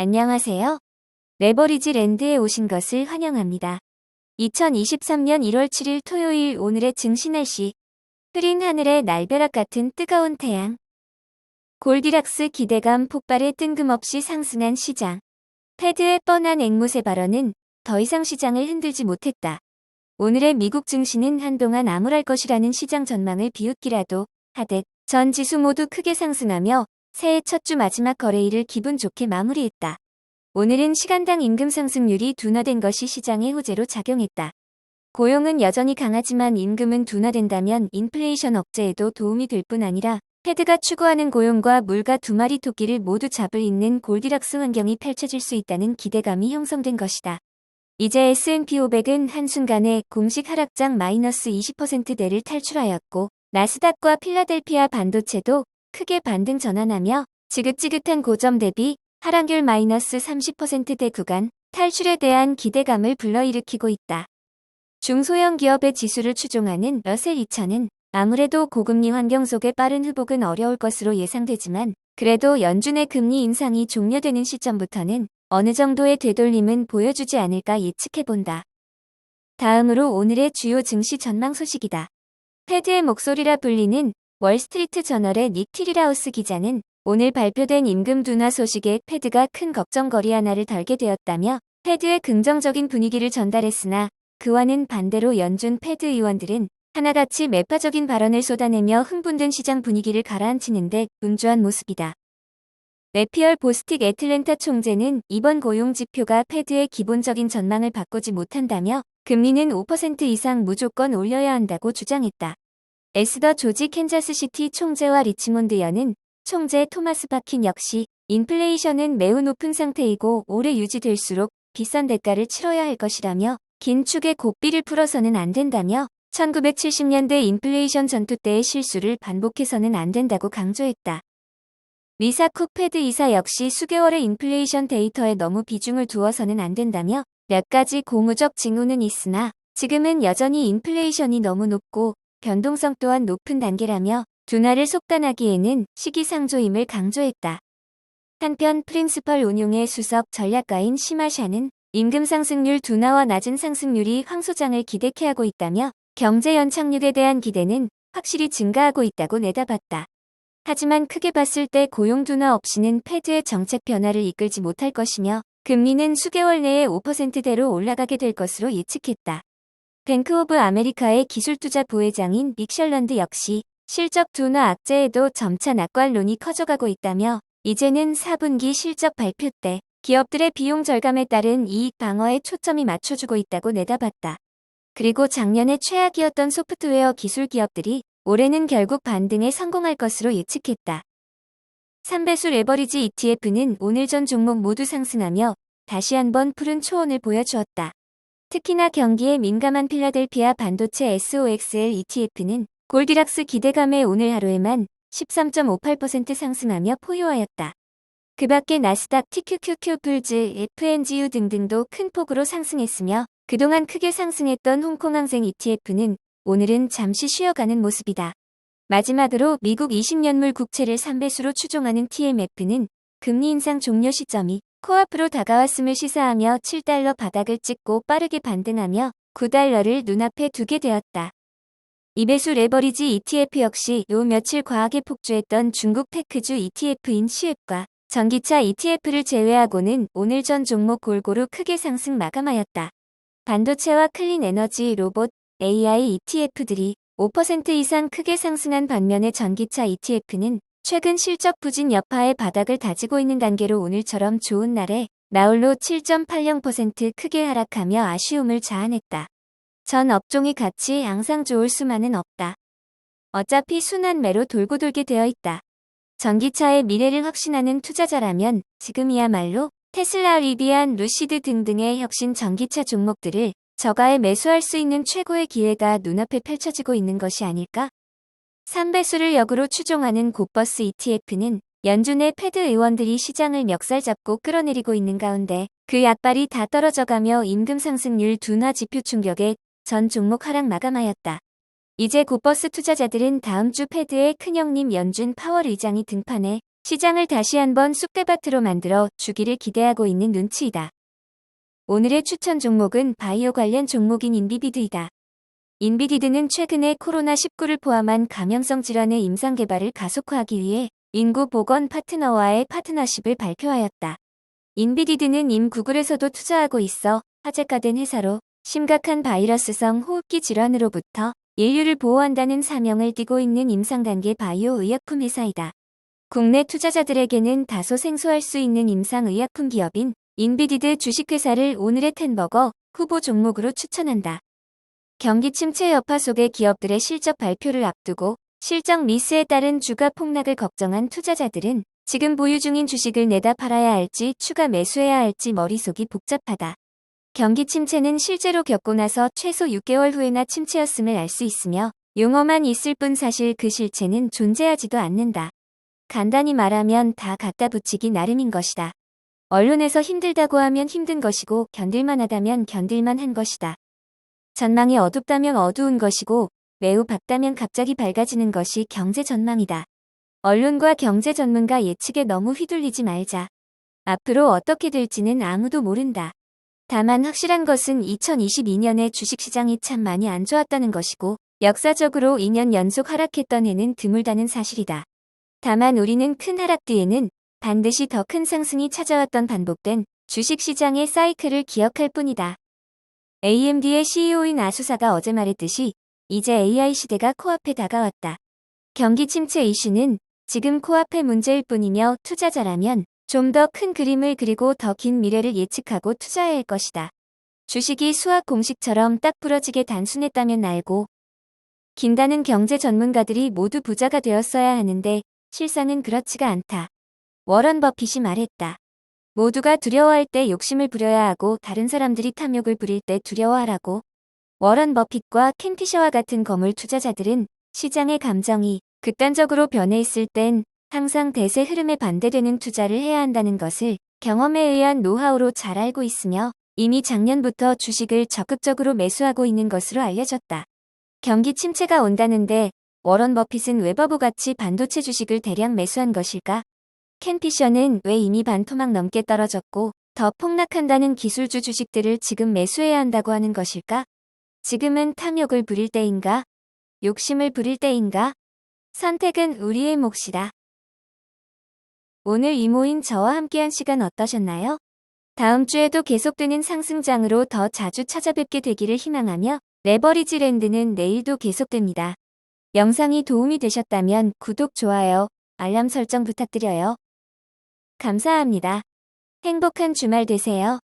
안녕하세요. 레버리지 랜드에 오신 것을 환영합니다. 2023년 1월 7일 토요일 오늘의 증시 날씨. 흐린 하늘에 날벼락 같은 뜨거운 태양. 골디락스 기대감 폭발에 뜬금없이 상승한 시장. 패드의 뻔한 앵무새 발언은 더 이상 시장을 흔들지 못했다. 오늘의 미국 증시는 한동안 암울할 것이라는 시장 전망을 비웃기라도 하듯 전 지수 모두 크게 상승하며 새해 첫 주 마지막 거래일을 기분 좋게 마무리했다. 오늘은 시간당 임금 상승률이 둔화된 것이 시장의 호재로 작용했다. 고용은 여전히 강하지만 임금은 둔화된다면 인플레이션 억제에도 도움이 될 뿐 아니라 패드가 추구하는 고용과 물가 두 마리 토끼를 모두 잡을 잇는 골디락스 환경이 펼쳐질 수 있다는 기대감이 형성된 것이다. 이제 S&P 500은 한순간에 공식 하락장 마이너스 20%대를 탈출하였고 나스닥과 필라델피아 반도체도 크게 반등 전환하며 지긋지긋한 고점 대비 하락률 마이너스 30%대 구간 탈출에 대한 기대감을 불러일으키고 있다. 중소형 기업의 지수를 추종하는 러셀 2000은 아무래도 고금리 환경 속의 빠른 회복은 어려울 것으로 예상되지만 그래도 연준의 금리 인상이 종료되는 시점부터는 어느 정도의 되돌림은 보여주지 않을까 예측해본다. 다음으로 오늘의 주요 증시 전망 소식이다. 패드의 목소리라 불리는 월스트리트 저널의 닉 티리라우스 기자는 오늘 발표된 임금 둔화 소식에 패드가 큰 걱정거리 하나를 덜게 되었다며 패드의 긍정적인 분위기를 전달했으나 그와는 반대로 연준 패드 의원들은 하나같이 매파적인 발언을 쏟아내며 흥분된 시장 분위기를 가라앉히는 데 분주한 모습이다. 네피얼 보스틱 애틀랜타 총재는 이번 고용지표가 패드의 기본적인 전망을 바꾸지 못한다며 금리는 5% 이상 무조건 올려야 한다고 주장했다. 에스더 조지 캔자스시티 총재와 리치몬드 연은 총재 토마스 바킨 역시 인플레이션은 매우 높은 상태이고 오래 유지될수록 비싼 대가를 치러야 할 것이라며 긴축의 고삐를 풀어서는 안 된다며 1970년대 인플레이션 전투 때의 실수를 반복해서는 안 된다고 강조했다. 리사 쿡 패드 이사 역시 수개월의 인플레이션 데이터에 너무 비중을 두어서는 안 된다며 몇 가지 고무적 징후는 있으나 지금은 여전히 인플레이션이 너무 높고 변동성 또한 높은 단계라며 둔화를 속단하기에는 시기상조임을 강조했다. 한편 프린시펄 운용의 수석 전략가인 시마샤는 임금 상승률 둔화와 낮은 상승률이 황 소장을 기대케 하고 있다며 경제 연착륙에 대한 기대는 확실히 증가하고 있다고 내다봤다. 하지만 크게 봤을 때 고용 둔화 없이는 패드의 정책 변화를 이끌지 못할 것이며 금리는 수개월 내에 5%대로 올라가게 될 것으로 예측했다. 뱅크 오브 아메리카의 기술투자 부회장인 믹 셜런드 역시 실적 둔화 악재에도 점차 낙관론이 커져가고 있다며 이제는 4분기 실적 발표 때 기업들의 비용 절감에 따른 이익 방어에 초점이 맞춰주고 있다고 내다봤다. 그리고 작년에 최악이었던 소프트웨어 기술 기업들이 올해는 결국 반등에 성공할 것으로 예측했다. 3배수 레버리지 ETF는 오늘 전 종목 모두 상승하며 다시 한번 푸른 초원을 보여주었다. 특히나 경기에 민감한 필라델피아 반도체 SOXL ETF는 골디락스 기대감에 오늘 하루에만 13.58% 상승하며 포효하였다. 그 밖에 나스닥 TQQQ 풀즈, FNGU 등등도 큰 폭으로 상승했으며 그동안 크게 상승했던 홍콩 항생 ETF는 오늘은 잠시 쉬어가는 모습이다. 마지막으로 미국 20년물 국채를 3배수로 추종하는 TMF는 금리 인상 종료 시점이 코앞으로 다가왔음을 시사하며 7달러 바닥을 찍고 빠르게 반등하며 9달러를 눈앞에 두게 되었다. 2배수 레버리지 ETF 역시 요 며칠 과하게 폭주했던 중국 테크주 ETF인 시읒과 전기차 ETF를 제외하고는 오늘 전 종목 골고루 크게 상승 마감하였다. 반도체와 클린 에너지, 로봇, AI ETF들이 5% 이상 크게 상승한 반면에 전기차 ETF는 최근 실적 부진 여파의 바닥을 다지고 있는 단계로 오늘처럼 좋은 날에 나홀로 7.80% 크게 하락하며 아쉬움을 자아냈다. 전 업종이 같이 양상 좋을 수만은 없다. 어차피 순환매로 돌고 돌게 되어 있다. 전기차의 미래를 확신하는 투자자라면 지금이야말로 테슬라, 리비안, 루시드 등등의 혁신 전기차 종목들을 저가에 매수할 수 있는 최고의 기회가 눈앞에 펼쳐지고 있는 것이 아닐까? 3배수를 역으로 추종하는 고버스 ETF는 연준의 패드 의원들이 시장을 멱살 잡고 끌어내리고 있는 가운데 그 약발이 다 떨어져가며 임금 상승률 둔화 지표 충격에 전 종목 하락 마감하였다. 이제 고버스 투자자들은 다음 주 패드의 큰형님 연준 파월 의장이 등판해 시장을 다시 한번 쑥대밭으로 만들어 주기를 기대하고 있는 눈치이다. 오늘의 추천 종목은 바이오 관련 종목인 인비비드이다. 인비디드는 최근에 코로나19를 포함한 감염성 질환의 임상 개발을 가속화하기 위해 인구보건 파트너와의 파트너십을 발표하였다. 인비디드는 임 구글에서도 투자하고 있어 화제가 된 회사로 심각한 바이러스성 호흡기 질환으로부터 인류를 보호한다는 사명을 띠고 있는 임상 단계 바이오 의약품 회사이다. 국내 투자자들에게는 다소 생소할 수 있는 임상 의약품 기업인 인비디드 주식회사를 오늘의 텐버거 후보 종목으로 추천한다. 경기 침체 여파 속의 기업들의 실적 발표를 앞두고 실적 미스에 따른 주가 폭락을 걱정한 투자자들은 지금 보유 중인 주식을 내다 팔아야 할지 추가 매수해야 할지 머릿속이 복잡하다. 경기 침체는 실제로 겪고 나서 최소 6개월 후에나 침체였음을 알 수 있으며 용어만 있을 뿐 사실 그 실체는 존재하지도 않는다. 간단히 말하면 다 갖다 붙이기 나름인 것이다. 언론에서 힘들다고 하면 힘든 것이고 견딜만 하다면 견딜만 한 것이다. 전망이 어둡다면 어두운 것이고 매우 밝다면 갑자기 밝아지는 것이 경제 전망이다. 언론과 경제 전문가 예측에 너무 휘둘리지 말자. 앞으로 어떻게 될지는 아무도 모른다. 다만 확실한 것은 2022년에 주식시장이 참 많이 안 좋았다는 것이고 역사적으로 2년 연속 하락했던 해는 드물다는 사실이다. 다만 우리는 큰 하락 뒤에는 반드시 더 큰 상승이 찾아왔던 반복된 주식시장의 사이클을 기억할 뿐이다. AMD의 CEO인 아수사가 어제 말했듯이 이제 AI 시대가 코앞에 다가왔다. 경기 침체 이슈는 지금 코앞의 문제일 뿐이며 투자자라면 좀 더 큰 그림을 그리고 더 긴 미래를 예측하고 투자해야 할 것이다. 주식이 수학 공식처럼 딱 부러지게 단순했다면 알고 긴다는 경제 전문가들이 모두 부자가 되었어야 하는데 실상은 그렇지가 않다. 워런 버핏이 말했다. 모두가 두려워할 때 욕심을 부려야 하고 다른 사람들이 탐욕을 부릴 때 두려워하라고. 워런 버핏과 켄 피셔와 같은 거물 투자자들은 시장의 감정이 극단적으로 변해 있을 땐 항상 대세 흐름에 반대되는 투자를 해야 한다는 것을 경험에 의한 노하우로 잘 알고 있으며 이미 작년부터 주식을 적극적으로 매수하고 있는 것으로 알려졌다. 경기 침체가 온다는데 워런 버핏은 왜 바보같이 반도체 주식을 대량 매수한 것일까? 켄 피셔는 왜 이미 반 토막 넘게 떨어졌고 더 폭락한다는 기술주 주식들을 지금 매수해야 한다고 하는 것일까? 지금은 탐욕을 부릴 때인가? 욕심을 부릴 때인가? 선택은 우리의 몫이다. 오늘 이모인 저와 함께한 시간 어떠셨나요? 다음 주에도 계속되는 상승장으로 더 자주 찾아뵙게 되기를 희망하며 레버리지 랜드는 내일도 계속됩니다. 영상이 도움이 되셨다면 구독, 좋아요, 알람 설정 부탁드려요. 감사합니다. 행복한 주말 되세요.